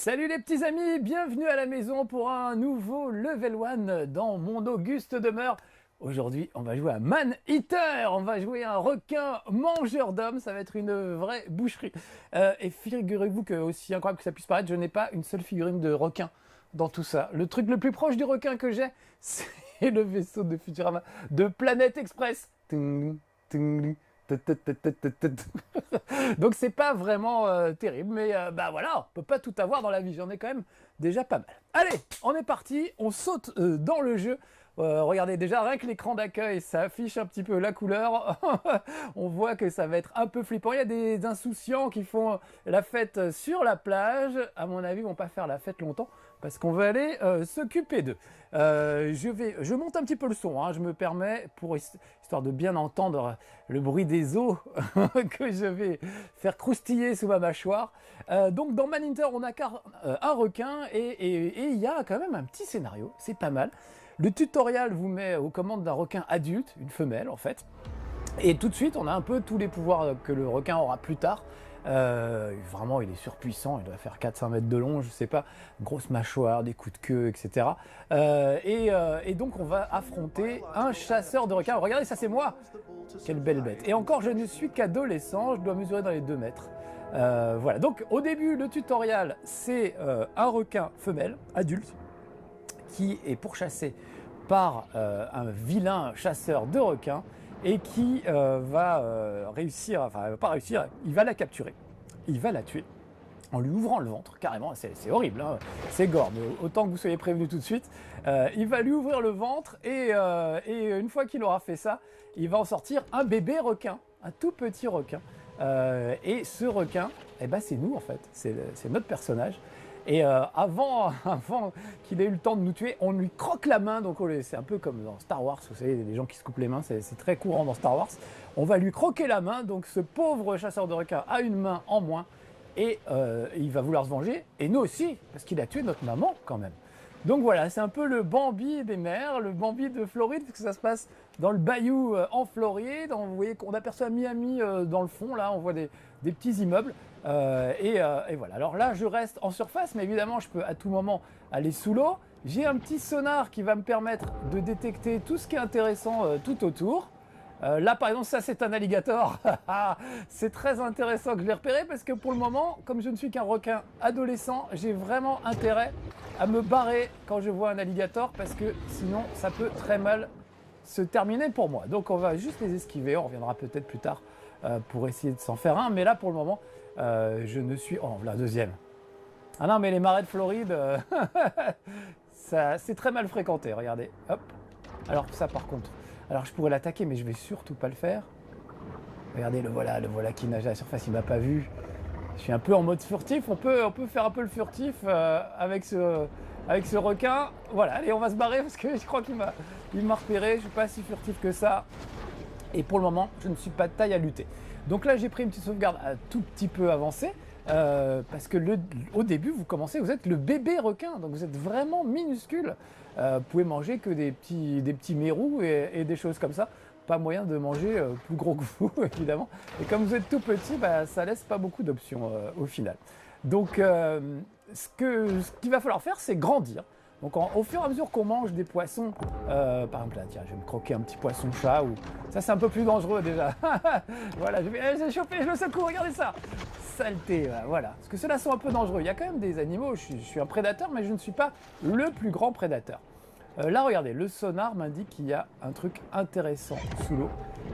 Salut les petits amis, bienvenue à la maison pour un nouveau Level 1 dans mon auguste demeure. Aujourd'hui, on va jouer à Man Eater, on va jouer à un requin mangeur d'hommes, ça va être une vraie boucherie. Et figurez-vous que, aussi incroyable que ça puisse paraître, je n'ai pas une seule figurine de requin dans tout ça. Le truc le plus proche du requin que j'ai, c'est le vaisseau de Futurama de Planète Express. Ting, ting, donc c'est pas vraiment terrible, mais bah voilà, on peut pas tout avoir dans la vie, j'en ai quand même déjà pas mal. Allez, on est parti, on saute dans le jeu. Regardez déjà, rien que l'écran d'accueil, ça affiche un petit peu la couleur. On voit que ça va être un peu flippant. Il y a des insouciants qui font la fête sur la plage. À mon avis, ils vont pas faire la fête longtemps parce qu'on va aller s'occuper d'eux. Je monte un petit peu le son, hein, je me permets, pour histoire de bien entendre le bruit des os que je vais faire croustiller sous ma mâchoire. Donc dans Man Eater, on a un requin et il y a quand même un petit scénario, c'est pas mal. Le tutoriel vous met aux commandes d'un requin adulte, une femelle en fait. Et tout de suite, on a un peu tous les pouvoirs que le requin aura plus tard. Vraiment, il est surpuissant, il doit faire 4-5 mètres de long, je sais pas, grosse mâchoire, des coups de queue, etc. Et donc, on va affronter un chasseur de requins. Regardez, ça c'est moi! Quelle belle bête! Et encore, je ne suis qu'adolescent, je dois mesurer dans les 2 mètres. Voilà, donc au début, le tutoriel, c'est un requin femelle, adulte, qui est pourchassé par un vilain chasseur de requins et qui va réussir, enfin il va pas réussir, il va la capturer, il va la tuer en lui ouvrant le ventre, carrément, c'est horrible, hein, c'est gore, mais autant que vous soyez prévenus tout de suite. Il va lui ouvrir le ventre et une fois qu'il aura fait ça, il va en sortir un bébé requin, un tout petit requin. Et ce requin, eh ben, c'est nous en fait, c'est notre personnage. Et avant qu'il ait eu le temps de nous tuer, on lui croque la main, donc c'est un peu comme dans Star Wars, vous savez, les gens qui se coupent les mains, c'est très courant dans Star Wars. On va lui croquer la main, donc ce pauvre chasseur de requins a une main en moins, et il va vouloir se venger, et nous aussi, parce qu'il a tué notre maman quand même. Donc voilà, c'est un peu le Bambi des mers, le Bambi de Floride, parce que ça se passe dans le bayou en Floride. Vous voyez qu'on aperçoit Miami dans le fond, là, on voit des petits immeubles. Et voilà, alors là, je reste en surface, mais évidemment, je peux à tout moment aller sous l'eau. J'ai un petit sonar qui va me permettre de détecter tout ce qui est intéressant tout autour. Là, par exemple, ça, c'est un alligator. C'est très intéressant que je l'ai repéré parce que pour le moment, comme je ne suis qu'un requin adolescent, j'ai vraiment intérêt à me barrer quand je vois un alligator parce que sinon, ça peut très mal se terminer pour moi. Donc, on va juste les esquiver. On reviendra peut-être plus tard pour essayer de s'en faire un. Mais là, pour le moment, je ne suis... Oh, la deuxième. Ah non, mais les marais de Floride, c'est très mal fréquenté. Regardez, hop. Alors ça, par contre... Alors je pourrais l'attaquer, mais je vais surtout pas le faire. Regardez, le voilà qui nage à la surface, il m'a pas vu. Je suis un peu en mode furtif, on peut faire un peu le furtif avec ce requin. Voilà, allez, on va se barrer parce que je crois qu'il m'a repéré, je suis pas si furtif que ça. Et pour le moment, je ne suis pas de taille à lutter. Donc là, j'ai pris une petite sauvegarde un tout petit peu avancée. Parce que au début, vous êtes le bébé requin, donc vous êtes vraiment minuscule. Vous pouvez manger que des petits mérous et des choses comme ça. Pas moyen de manger plus gros que vous, évidemment. Et comme vous êtes tout petit, bah, ça laisse pas beaucoup d'options au final. Donc, ce qu'il va falloir faire, c'est grandir. Donc au fur et à mesure qu'on mange des poissons, par exemple là, tiens, je vais me croquer un petit poisson-chat, ou ça c'est un peu plus dangereux déjà. Voilà, j'ai chopé, je le secoue, regardez ça. Saleté, voilà. Parce que ceux-là sont un peu dangereux. Il y a quand même des animaux, je suis un prédateur, mais je ne suis pas le plus grand prédateur. Là, regardez, le sonar m'indique qu'il y a un truc intéressant sous l'eau.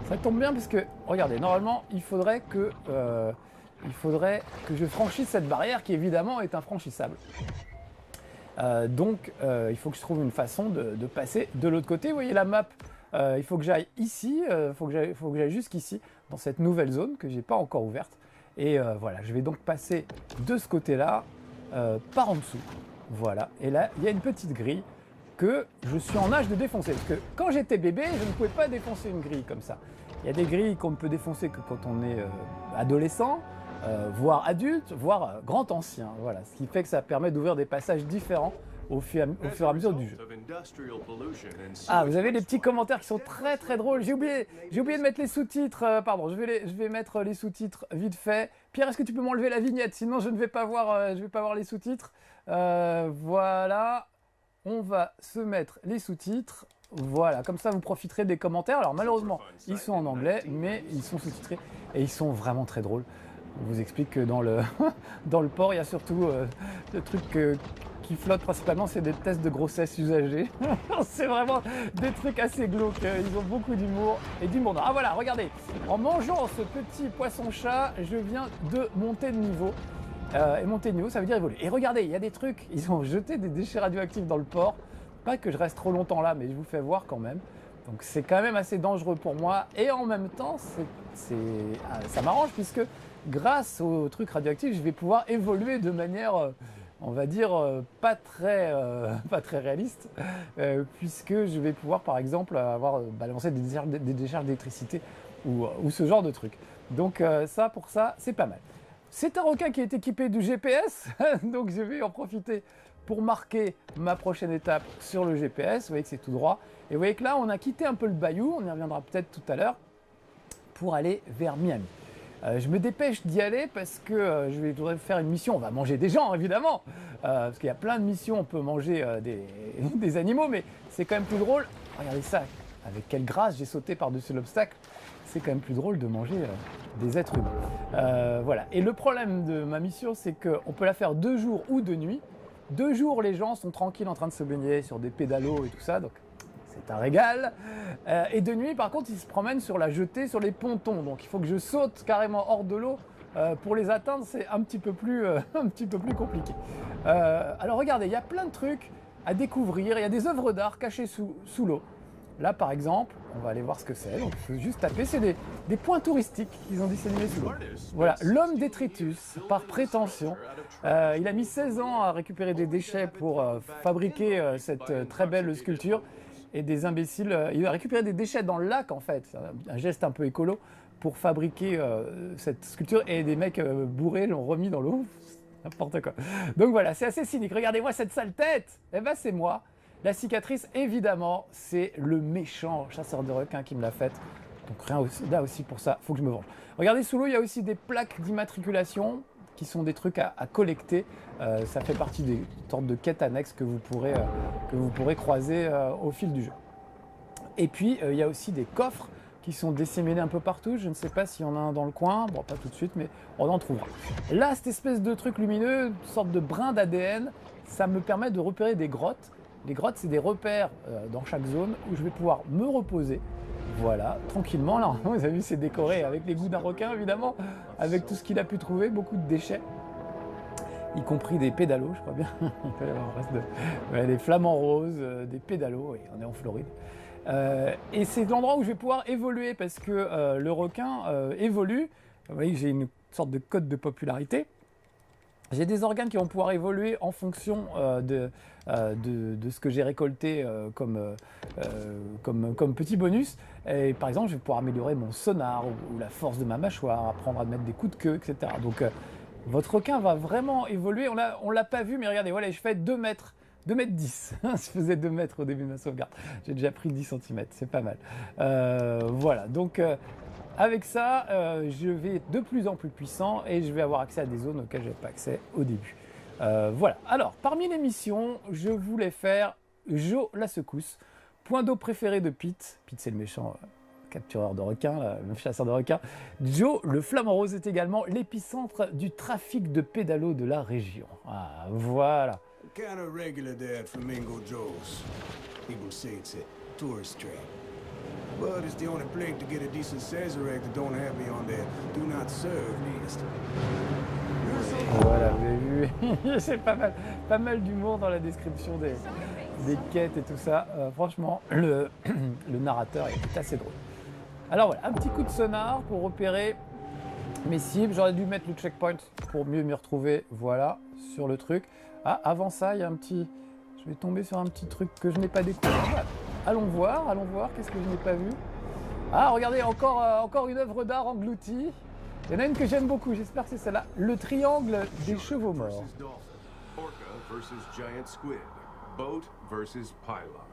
Ça tombe bien parce que, regardez, normalement, il faudrait que je franchisse cette barrière qui évidemment est infranchissable. Donc, il faut que je trouve une façon de passer de l'autre côté. Vous voyez la map, il faut que j'aille ici, il faut que j'aille jusqu'ici, dans cette nouvelle zone que je n'ai pas encore ouverte. Et voilà, je vais donc passer de ce côté-là, par en dessous. Voilà, et là, il y a une petite grille que je suis en âge de défoncer. Parce que quand j'étais bébé, je ne pouvais pas défoncer une grille comme ça. Il y a des grilles qu'on ne peut défoncer que quand on est adolescent, voire adulte, voire grand ancien. Voilà, ce qui fait que ça permet d'ouvrir des passages différents au fur et à mesure du jeu. Ah, vous avez les petits commentaires qui sont très très drôles. J'ai oublié de mettre les sous-titres. Pardon, je vais mettre les sous-titres vite fait. Pierre, est-ce que tu peux m'enlever la vignette? Sinon, je ne vais pas voir les sous-titres. Voilà. On va se mettre les sous-titres. Voilà, comme ça vous profiterez des commentaires. Alors malheureusement, ils sont en anglais, mais ils sont sous-titrés et ils sont vraiment très drôles. On vous explique que dans le, dans le port, il y a surtout le truc qui flotte principalement, c'est des tests de grossesse usagés. C'est vraiment des trucs assez glauques. Ils ont beaucoup d'humour et d'humour noir. Ah voilà, regardez, en mangeant ce petit poisson-chat, je viens de monter de niveau. Et monter de niveau, ça veut dire évoluer. Et regardez, il y a des trucs, ils ont jeté des déchets radioactifs dans le port. Pas que je reste trop longtemps là, mais je vous fais voir quand même. Donc c'est quand même assez dangereux pour moi. Et en même temps, ça m'arrange puisque grâce aux trucs radioactifs, je vais pouvoir évoluer de manière, on va dire, pas très réaliste. Puisque je vais pouvoir par exemple balancer des décharges d'électricité ou ce genre de trucs. Donc pour ça, c'est pas mal. C'est un requin qui est équipé du GPS, donc je vais en profiter pour marquer ma prochaine étape sur le GPS. Vous voyez que c'est tout droit. Et vous voyez que là, on a quitté un peu le bayou, on y reviendra peut-être tout à l'heure, pour aller vers Miami. Je me dépêche d'y aller parce que je voudrais faire une mission. On va manger des gens, évidemment, parce qu'il y a plein de missions, on peut manger des animaux, mais c'est quand même plus drôle. Regardez ça, avec quelle grâce j'ai sauté par-dessus l'obstacle. C'est quand même plus drôle de manger des êtres humains. Voilà. Et le problème de ma mission, c'est qu'on peut la faire 2 jours ou 2 nuits. 2 jours, les gens sont tranquilles en train de se baigner sur des pédalos et tout ça, donc c'est un régal. Et de nuit, par contre, ils se promènent sur la jetée, sur les pontons. Donc il faut que je saute carrément hors de l'eau. Pour les atteindre, c'est un petit peu plus compliqué. Alors regardez, il y a plein de trucs à découvrir. Il y a des œuvres d'art cachées sous l'eau. Là, par exemple, on va aller voir ce que c'est. Donc, il faut juste taper. C'est des points touristiques qu'ils ont disséminés sous l'eau. Voilà, l'homme détritus, par prétention. Il a mis 16 ans à récupérer des déchets pour fabriquer cette très belle sculpture. Et des imbéciles, il a récupéré des déchets dans le lac, en fait. Un geste un peu écolo pour fabriquer cette sculpture. Et des mecs bourrés l'ont remis dans l'eau. N'importe quoi. Donc voilà, c'est assez cynique. Regardez-moi cette sale tête. Eh ben, c'est moi. La cicatrice, évidemment, c'est le méchant chasseur de requins qui me l'a faite. Donc rien aussi, là aussi pour ça, il faut que je me venge. Regardez, sous l'eau, il y a aussi des plaques d'immatriculation qui sont des trucs à collecter. Ça fait partie des sortes de quêtes annexes que vous pourrez croiser au fil du jeu. Et puis, il y a aussi des coffres qui sont disséminés un peu partout. Je ne sais pas s'il y en a un dans le coin. Bon, pas tout de suite, mais on en trouvera. Là, cette espèce de truc lumineux, une sorte de brin d'ADN, ça me permet de repérer des grottes. Les grottes, c'est des repères dans chaque zone où je vais pouvoir me reposer. Voilà, tranquillement. Là, vous avez vu, c'est décoré avec les goûts d'un requin, évidemment, avec tout ce qu'il a pu trouver, beaucoup de déchets, y compris des pédalos, je crois bien. Il peut y avoir un reste des flamants roses, des pédalos, et on est en Floride. Et c'est l'endroit où je vais pouvoir évoluer parce que le requin évolue. Vous voyez que j'ai une sorte de cote de popularité. J'ai des organes qui vont pouvoir évoluer en fonction de ce que j'ai récolté comme petit bonus. Et par exemple, je vais pouvoir améliorer mon sonar ou la force de ma mâchoire, apprendre à mettre des coups de queue, etc. Donc votre requin va vraiment évoluer. On l'a pas vu, mais regardez, voilà, je fais 2 mètres. 2 mètres 10, je faisais 2 mètres au début de ma sauvegarde. J'ai déjà pris 10 cm, c'est pas mal. Voilà, donc avec ça, je vais être de plus en plus puissant et je vais avoir accès à des zones auxquelles je n'avais pas accès au début. Voilà, alors parmi les missions, je voulais faire Joe la secousse, point d'eau préféré de Pete. Pete, c'est le méchant captureur de requins, le chasseur de requins. Joe, le flamant rose, est également l'épicentre du trafic de pédalos de la région. Ah, voilà. Kind of regular there at Flamingo Joe's. People say it's a tourist trap. But it's the only place to get a decent Sazerac that don't have me on their do not serve list. Voilà, vous avez vu, c'est pas mal d'humour dans la description des quêtes et tout ça. Franchement, le narrateur est assez drôle. Alors voilà, un petit coup de sonar pour repérer mes cibles. J'aurais dû mettre le checkpoint pour mieux m'y retrouver. Voilà, sur le truc. Ah, avant ça, il y a un petit... Je vais tomber sur un petit truc que je n'ai pas découvert. Voilà. Allons voir, qu'est-ce que je n'ai pas vu. Ah, regardez, encore une œuvre d'art engloutie. Il y en a une que j'aime beaucoup, j'espère que c'est celle-là. Le triangle des chevaux morts. Boat versus pylon.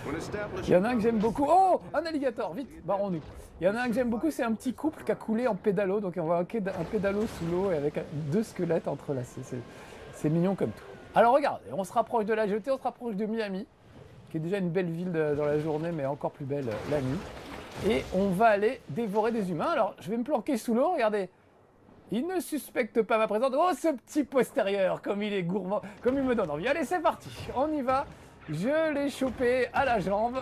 When established. Il y en a un que j'aime beaucoup. Oh, un alligator, vite, barrons-nous. Il y en a un que j'aime beaucoup, c'est un petit couple qui a coulé en pédalo. Donc on voit un pédalo sous l'eau et avec deux squelettes entrelacés. C'est mignon comme tout. Alors regardez, on se rapproche de la jetée, on se rapproche de Miami, qui est déjà une belle ville dans la journée, mais encore plus belle la nuit. Et on va aller dévorer des humains. Alors je vais me planquer sous l'eau, regardez. Il ne suspecte pas ma présence. Oh, ce petit postérieur, comme il est gourmand, comme il me donne envie. Allez, c'est parti, on y va. Je l'ai chopé à la jambe.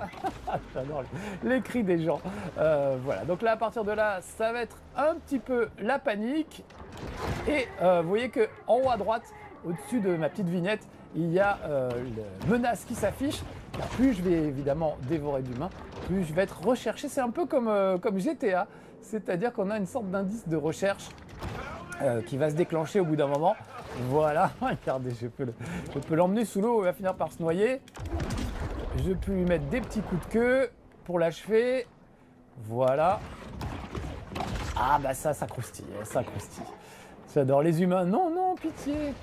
J'adore les cris des gens. Voilà, donc là, à partir de là, ça va être un petit peu la panique. Et vous voyez qu'en haut à droite, au-dessus de ma petite vignette, il y a la menace qui s'affiche. Car plus je vais évidemment dévorer d'humains, plus je vais être recherché. C'est un peu comme GTA, c'est-à-dire qu'on a une sorte d'indice de recherche qui va se déclencher au bout d'un moment. Voilà, regardez, je peux l'emmener sous l'eau, il va finir par se noyer. Je peux lui mettre des petits coups de queue pour l'achever. Voilà. Ah bah ça croustille, ça croustille. J'adore les humains. Non, non, pitié.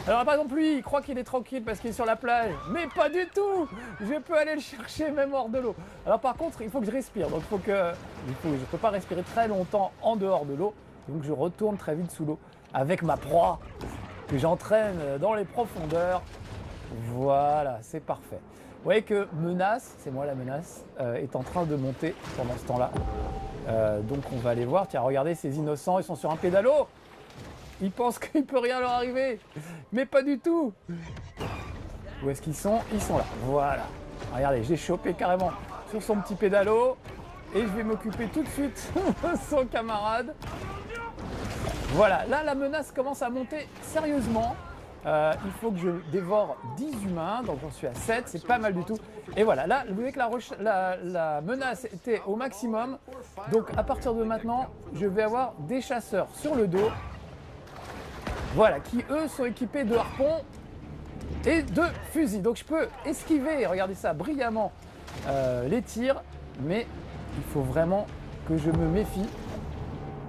Alors par exemple lui, il croit qu'il est tranquille parce qu'il est sur la plage. Mais pas du tout. Je peux aller le chercher même hors de l'eau. Alors par contre, il faut que je respire. Donc je ne peux pas respirer très longtemps en dehors de l'eau. Donc je retourne très vite sous l'eau avec ma proie que j'entraîne dans les profondeurs. Voilà, c'est parfait. Vous voyez que Menace, c'est moi la menace, est en train de monter pendant ce temps-là. Donc on va aller voir. Tiens, regardez ces innocents, ils sont sur un pédalo. Ils pensent qu'il ne peut rien leur arriver. Mais pas du tout. Où est-ce qu'ils sont? Ils sont là. Voilà. Regardez, j'ai chopé carrément sur son petit pédalo. Et je vais m'occuper tout de suite de son camarade. Voilà, là la menace commence à monter sérieusement. Il faut que je dévore 10 humains, donc j'en suis à 7, c'est pas mal du tout. Et voilà, là vous voyez que la menace était au maximum. Donc à partir de maintenant, je vais avoir des chasseurs sur le dos. Voilà, qui eux sont équipés de harpons et de fusils. Donc je peux esquiver, regardez ça, brillamment les tirs. Mais il faut vraiment que je me méfie.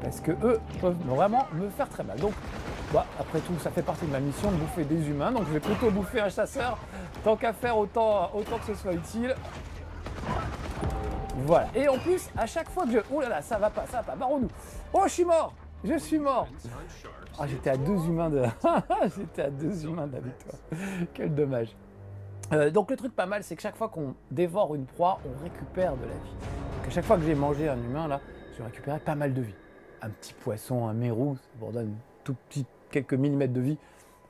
Parce que eux peuvent vraiment me faire très mal. Donc, bah, après tout, ça fait partie de ma mission de bouffer des humains. Donc, je vais plutôt bouffer un chasseur. Tant qu'à faire, autant que ce soit utile. Voilà. Et en plus, à chaque fois que je... Oh là là, ça va pas. Barrons-nous. Oh, je suis mort. Je suis mort. Ah, j'étais à 2 humains de... j'étais à 2 humains de la victoire. Quel dommage. Donc, le truc pas mal, c'est que chaque fois qu'on dévore une proie, on récupère de la vie. Donc, à chaque fois que j'ai mangé un humain, là, je récupérais pas mal de vie. Un petit poisson, un mérou, ça vous donne tout petit, quelques millimètres de vie.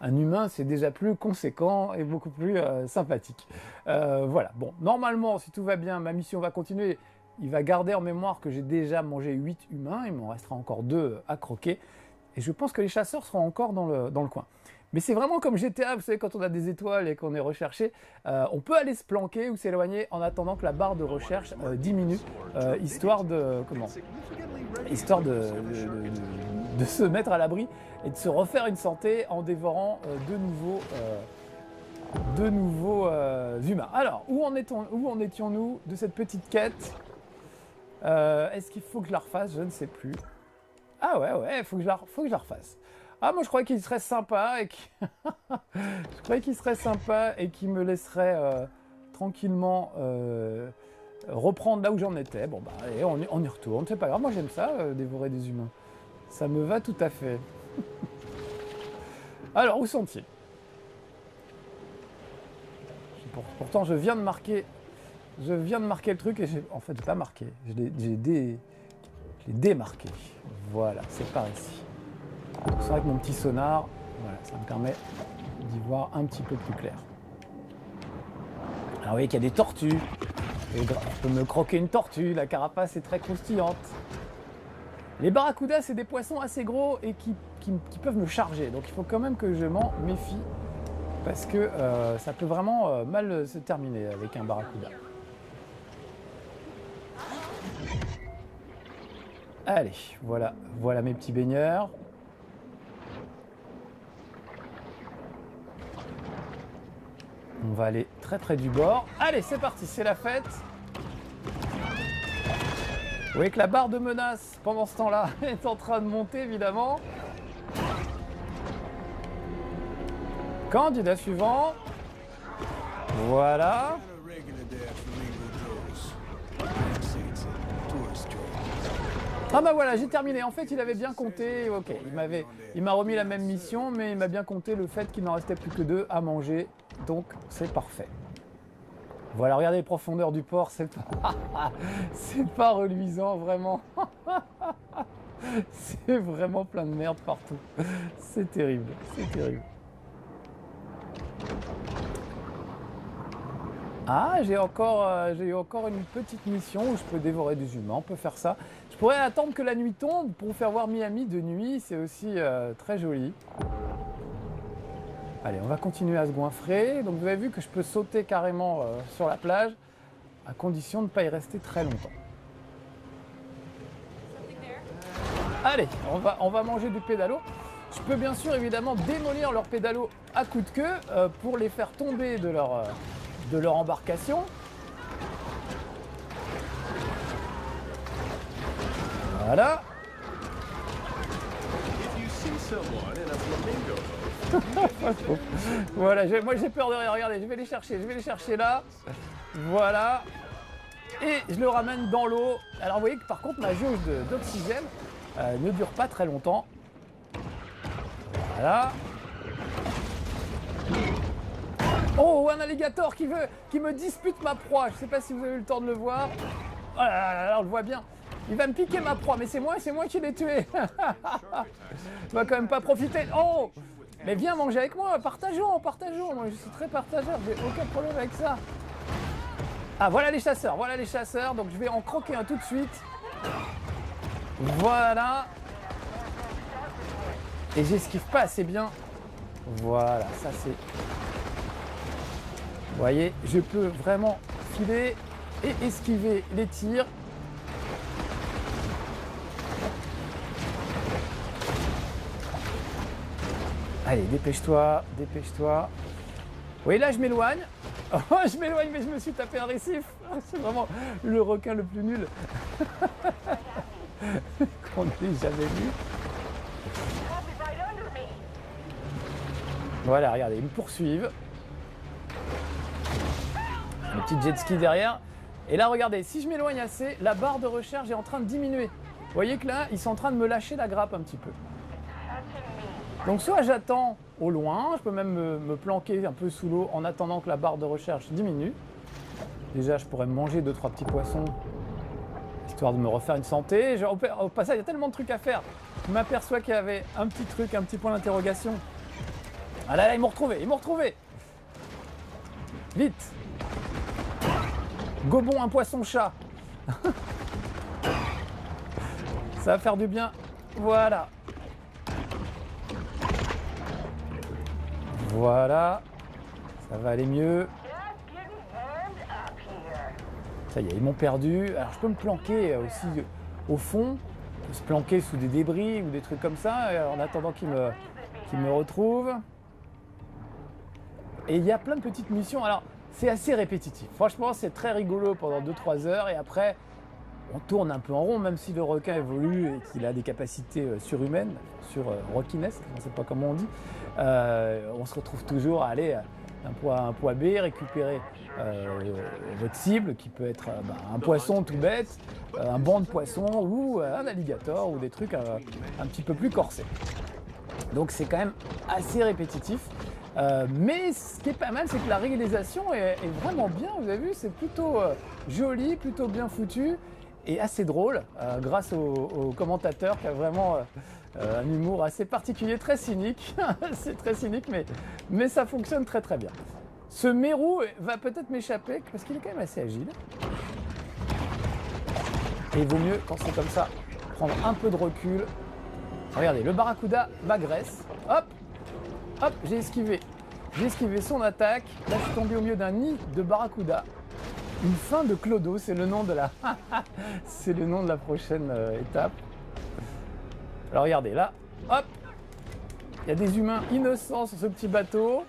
Un humain, c'est déjà plus conséquent et beaucoup plus sympathique. Voilà, bon, normalement, si tout va bien, ma mission va continuer. Il va garder en mémoire que j'ai déjà mangé 8 humains, il m'en restera encore 2 à croquer. Et je pense que les chasseurs seront encore dans le coin. Mais c'est vraiment comme GTA, vous savez, quand on a des étoiles et qu'on est recherché, on peut aller se planquer ou s'éloigner en attendant que la barre de recherche diminue, histoire de se mettre à l'abri et de se refaire une santé en dévorant de nouveaux humains. Alors, où en étions-nous de cette petite quête? Est-ce qu'il faut que je la refasse? Je ne sais plus. Ah ouais, faut que je la refasse. Ah, moi je croyais qu'il serait sympa et qu'il me laisserait tranquillement reprendre là où j'en étais. Bon bah allez, on y retourne, c'est pas grave, moi j'aime ça, dévorer des humains. Ça me va tout à fait. Alors, où sont-ils? Pourtant je viens de marquer le truc et en fait j'ai pas marqué, je l'ai démarqué. Voilà, c'est par ici. C'est avec mon petit sonar, voilà, ça me permet d'y voir un petit peu plus clair. Alors vous voyez qu'il y a des tortues. Et je peux me croquer une tortue, la carapace est très croustillante. Les barracudas, c'est des poissons assez gros et qui peuvent me charger. Donc il faut quand même que je m'en méfie. Parce que ça peut vraiment mal se terminer avec un barracuda. Allez, voilà mes petits baigneurs. On va aller très près du bord. Allez, c'est parti, c'est la fête. Vous voyez que la barre de menace, pendant ce temps-là, est en train de monter, évidemment. Candidat suivant. Voilà. I'm a regular there at Flamingo Joe's. I'd say it's a tourist trap. Ah bah voilà, j'ai terminé. En fait, il avait bien compté. Ok, il m'a remis la même mission, mais il m'a bien compté le fait qu'il n'en restait plus que 2 à manger. Donc, c'est parfait. Voilà, regardez les profondeurs du port. C'est pas reluisant, vraiment. C'est vraiment plein de merde partout. C'est terrible, c'est terrible. Ah, j'ai eu encore une petite mission où je peux dévorer des humains, on peut faire ça. Je pourrais attendre que la nuit tombe pour vous faire voir Miami de nuit, c'est aussi très joli. Allez, on va continuer à se goinfrer. Donc vous avez vu que je peux sauter carrément sur la plage, à condition de ne pas y rester très longtemps. Allez, on va manger du pédalo. Je peux bien sûr évidemment démolir leurs pédalos à coups de queue pour les faire tomber de leur embarcation. Voilà. If you see someone in a flamingo boat, Voilà, moi j'ai peur de rien. Regardez, je vais les chercher là. Voilà. Et je le ramène dans l'eau. Alors vous voyez que par contre ma jauge d'oxygène ne dure pas très longtemps. Voilà. Oh, un alligator qui me dispute ma proie. Je ne sais pas si vous avez eu le temps de le voir. Oh là là là, on le voit bien. Il va me piquer ma proie, mais c'est moi qui l'ai tué. Il va quand même pas profiter. Oh, mais viens manger avec moi, partageons. Moi, je suis très partageur, j'ai aucun problème avec ça. Ah, voilà les chasseurs. Donc, je vais en croquer un tout de suite. Voilà. Et j'esquive pas assez bien. Voilà, ça c'est... Vous voyez, je peux vraiment filer et esquiver les tirs. Allez, dépêche-toi. Vous voyez, là, je m'éloigne. Oh, je m'éloigne, mais je me suis tapé un récif. C'est vraiment le requin le plus nul qu'on ait jamais vu. Voilà, regardez, ils me poursuivent. Un petit jet ski derrière. Et là, regardez, si je m'éloigne assez, la barre de recherche est en train de diminuer. Vous voyez que là, ils sont en train de me lâcher la grappe un petit peu. Donc soit j'attends au loin, je peux même me planquer un peu sous l'eau en attendant que la barre de recherche diminue. Déjà, je pourrais manger 2-3 petits poissons, histoire de me refaire une santé. Au passage, il y a tellement de trucs à faire. Je m'aperçois qu'il y avait un petit truc, un petit point d'interrogation. Ah là, ils m'ont retrouvé. Vite. Gobon, un poisson-chat. Ça va faire du bien. Voilà. Ça va aller mieux. Ça y est, ils m'ont perdu. Alors je peux me planquer aussi au fond. Je peux se planquer sous des débris ou des trucs comme ça en attendant qu'ils me retrouvent. Et il y a plein de petites missions. Alors c'est assez répétitif. Franchement, c'est très rigolo pendant 2-3 heures et après on tourne un peu en rond, même si le requin évolue et qu'il a des capacités surhumaines, requinesques, je ne sais pas comment on dit. On se retrouve toujours à aller d'un point A à un point B, récupérer votre cible, qui peut être un poisson tout bête, un banc de poissons ou un alligator ou des trucs un petit peu plus corsés. Donc c'est quand même assez répétitif. Mais ce qui est pas mal, c'est que la réalisation est vraiment bien. Vous avez vu, c'est plutôt joli, plutôt bien foutu et assez drôle grâce au commentateur qui a vraiment un humour assez particulier, très cynique. C'est très cynique, mais ça fonctionne très très bien. Ce mérou va peut-être m'échapper parce qu'il est quand même assez agile. Et il vaut mieux, quand c'est comme ça, prendre un peu de recul. Regardez, le barracuda m'agresse. Hop, hop, j'ai esquivé son attaque. Là, je suis tombé au milieu d'un nid de barracuda. Une fin de clodo, c'est le nom de la, c'est le nom de la prochaine étape. Alors regardez, là, hop, il y a des humains innocents sur ce petit bateau.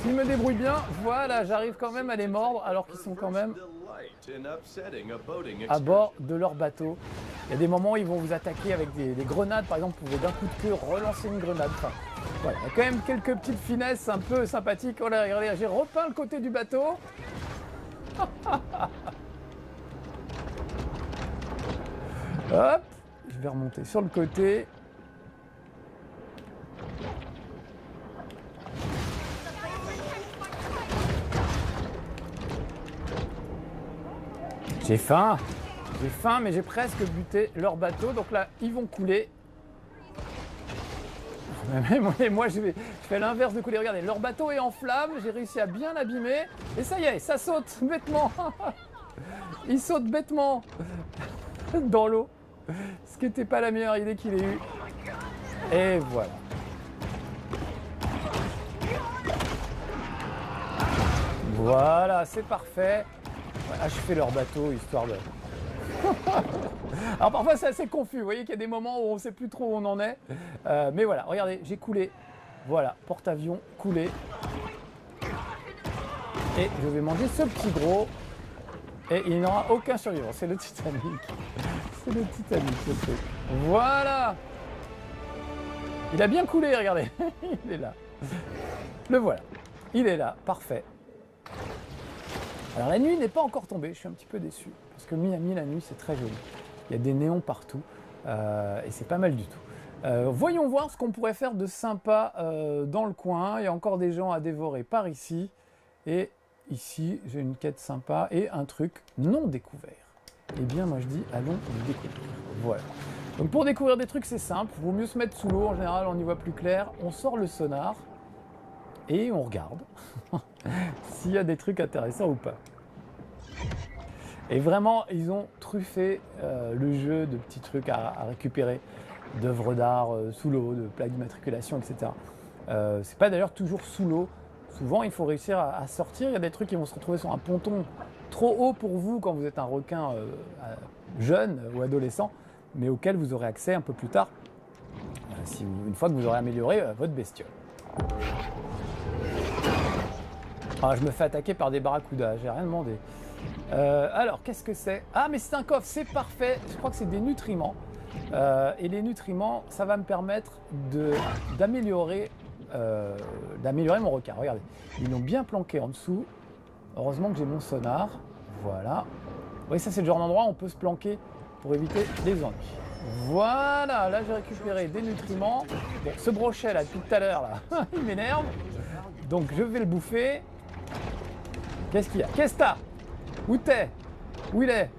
S'ils me débrouillent bien, voilà, j'arrive quand même à les mordre alors qu'ils sont quand même à bord de leur bateau. Il y a des moments où ils vont vous attaquer avec des grenades, par exemple, vous pouvez d'un coup de queue relancer une grenade. Enfin, voilà, il y a quand même quelques petites finesses un peu sympathiques. Oh là, regardez, j'ai repeint le côté du bateau. Hop, je vais remonter sur le côté. J'ai faim, mais j'ai presque buté leur bateau, donc là, ils vont couler. Et moi, je fais l'inverse de couler. Regardez, leur bateau est en flammes, j'ai réussi à bien l'abîmer, et ça y est, ça saute bêtement. Il saute bêtement dans l'eau, ce qui n'était pas la meilleure idée qu'il ait eue. Et voilà. Voilà, c'est parfait. Achever leur bateau, histoire de... Alors parfois c'est assez confus, vous voyez qu'il y a des moments où on ne sait plus trop où on en est. Mais voilà, regardez, j'ai coulé. Voilà, porte-avions coulé. Et je vais manger ce petit gros. Et il n'y aura aucun survivant, c'est le Titanic. C'est le Titanic, ce truc. Voilà. Il a bien coulé, regardez. Il est là. Le voilà. Il est là, parfait. Alors la nuit n'est pas encore tombée, je suis un petit peu déçu, parce que Miami la nuit c'est très joli. Il y a des néons partout et c'est pas mal du tout. Voyons voir ce qu'on pourrait faire de sympa dans le coin. Il y a encore des gens à dévorer par ici. Et ici j'ai une quête sympa et un truc non découvert. Eh bien moi je dis allons le découvrir. Voilà. Donc pour découvrir des trucs c'est simple, il vaut mieux se mettre sous l'eau, en général on y voit plus clair. On sort le sonar. Et on regarde s'il y a des trucs intéressants ou pas. Et vraiment, ils ont truffé le jeu de petits trucs à récupérer, d'œuvres d'art sous l'eau, de plaques d'immatriculation, etc. C'est pas d'ailleurs toujours sous l'eau. Souvent, il faut réussir à sortir. Il y a des trucs qui vont se retrouver sur un ponton trop haut pour vous quand vous êtes un requin jeune ou adolescent, mais auquel vous aurez accès un peu plus tard, une fois que vous aurez amélioré votre bestiole. Ah, je me fais attaquer par des barracudas, j'ai rien demandé. Alors, qu'est-ce que c'est? Ah, mais c'est un coffre, c'est parfait. Je crois que c'est des nutriments. Et les nutriments, ça va me permettre d'améliorer mon requin. Regardez, ils l'ont bien planqué en dessous. Heureusement que j'ai mon sonar. Voilà. Oui, ça c'est le genre d'endroit où on peut se planquer pour éviter les ennuis. Voilà, là j'ai récupéré des nutriments. Bon, ce brochet là, depuis tout à l'heure, là, il m'énerve. Donc je vais le bouffer. Qu'est-ce qu'il y a? Qu'est-ce que t'as? Où t'es? Où il est?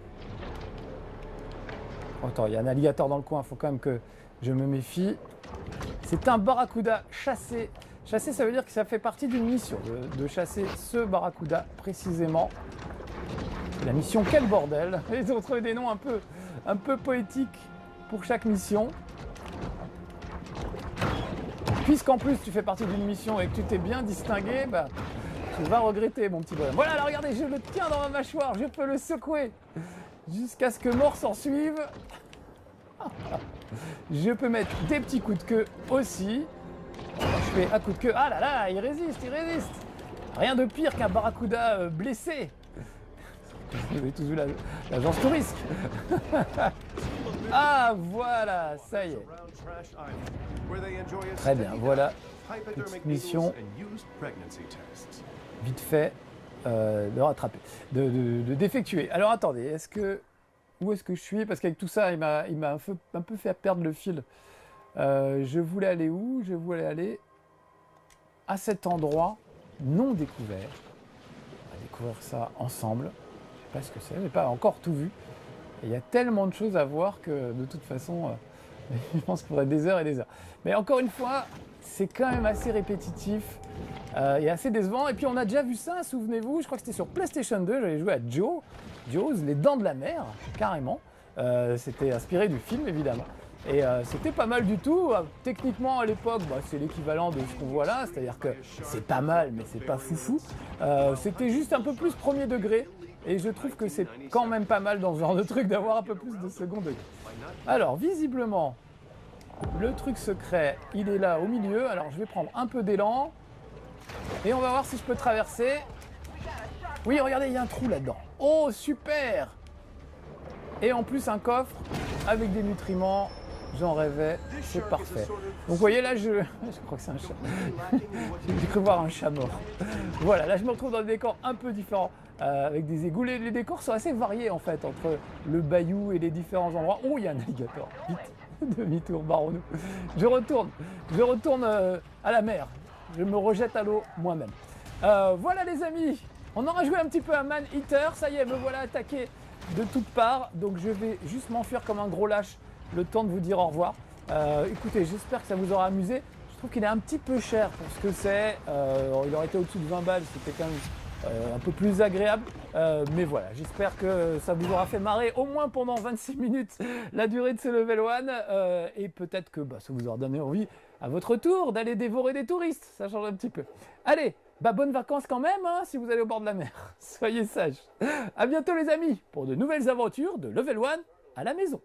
Oh, attends, il y a un alligator dans le coin, il faut quand même que je me méfie. C'est un barracuda chassé. Chasser, ça veut dire que ça fait partie d'une mission, de chasser ce barracuda précisément. La mission, quel bordel! Ils ont trouvé des noms un peu poétiques pour chaque mission. Puisqu'en plus tu fais partie d'une mission et que tu t'es bien distingué, bah, tu vas regretter mon petit bonhomme. Voilà, alors regardez, je le tiens dans ma mâchoire, je peux le secouer jusqu'à ce que mort s'en suive. Je peux mettre des petits coups de queue aussi. Je fais un coup de queue. Ah là là, il résiste, il résiste. Rien de pire qu'un barracuda blessé. Vous avez tous vu l'agence touriste. Ah voilà, ça y est. Très bien, voilà. Petite mission. Vite fait de rattraper, de d'effectuer. Alors attendez, où est-ce que je suis? Parce qu'avec tout ça, il m'a un peu fait perdre le fil. Je voulais aller où? Je voulais aller à cet endroit non découvert. On va découvrir ça ensemble. Je ne sais pas ce que c'est, je n'ai pas encore tout vu. Et il y a tellement de choses à voir que de toute façon, je pense qu'il faudrait des heures et des heures. Mais encore une fois, c'est quand même assez répétitif et assez décevant. Et puis on a déjà vu ça, souvenez-vous, je crois que c'était sur PlayStation 2, j'avais joué à Jaws, les dents de la mer, carrément. C'était inspiré du film, évidemment. Et c'était pas mal du tout. Techniquement, à l'époque, bah, c'est l'équivalent de ce qu'on voit là, c'est-à-dire que c'est pas mal, mais c'est pas foufou. C'était juste un peu plus premier degré. Et je trouve que c'est quand même pas mal dans ce genre de truc d'avoir un peu plus de second degré. Alors, visiblement, le truc secret, il est là au milieu. Alors, je vais prendre un peu d'élan. Et on va voir si je peux traverser. Oui, regardez, il y a un trou là-dedans. Oh, super! Et en plus, un coffre avec des nutriments. J'en rêvais, c'est parfait. Donc vous voyez là, je crois que c'est un chat. J'ai cru voir un chat mort. Voilà, là je me retrouve dans des décors un peu différents, avec des égouts. Les décors sont assez variés en fait, entre le bayou et les différents endroits. Oh, il y a un alligator, vite, demi-tour, barrons-nous. Je retourne à la mer. Je me rejette à l'eau moi-même. Voilà les amis, on aura joué un petit peu à Man Eater. Ça y est, me voilà attaqué de toutes parts. Donc je vais juste m'enfuir comme un gros lâche le temps de vous dire au revoir. Écoutez, j'espère que ça vous aura amusé. Je trouve qu'il est un petit peu cher pour ce que c'est. Il aurait été au-dessus de 20 balles, c'était quand même un peu plus agréable. Mais voilà, j'espère que ça vous aura fait marrer au moins pendant 26 minutes la durée de ce level 1. Et peut-être que ça vous aura donné envie à votre tour d'aller dévorer des touristes. Ça change un petit peu. Allez, bonnes vacances quand même, hein, si vous allez au bord de la mer. Soyez sages. À bientôt les amis pour de nouvelles aventures de level 1 à la maison.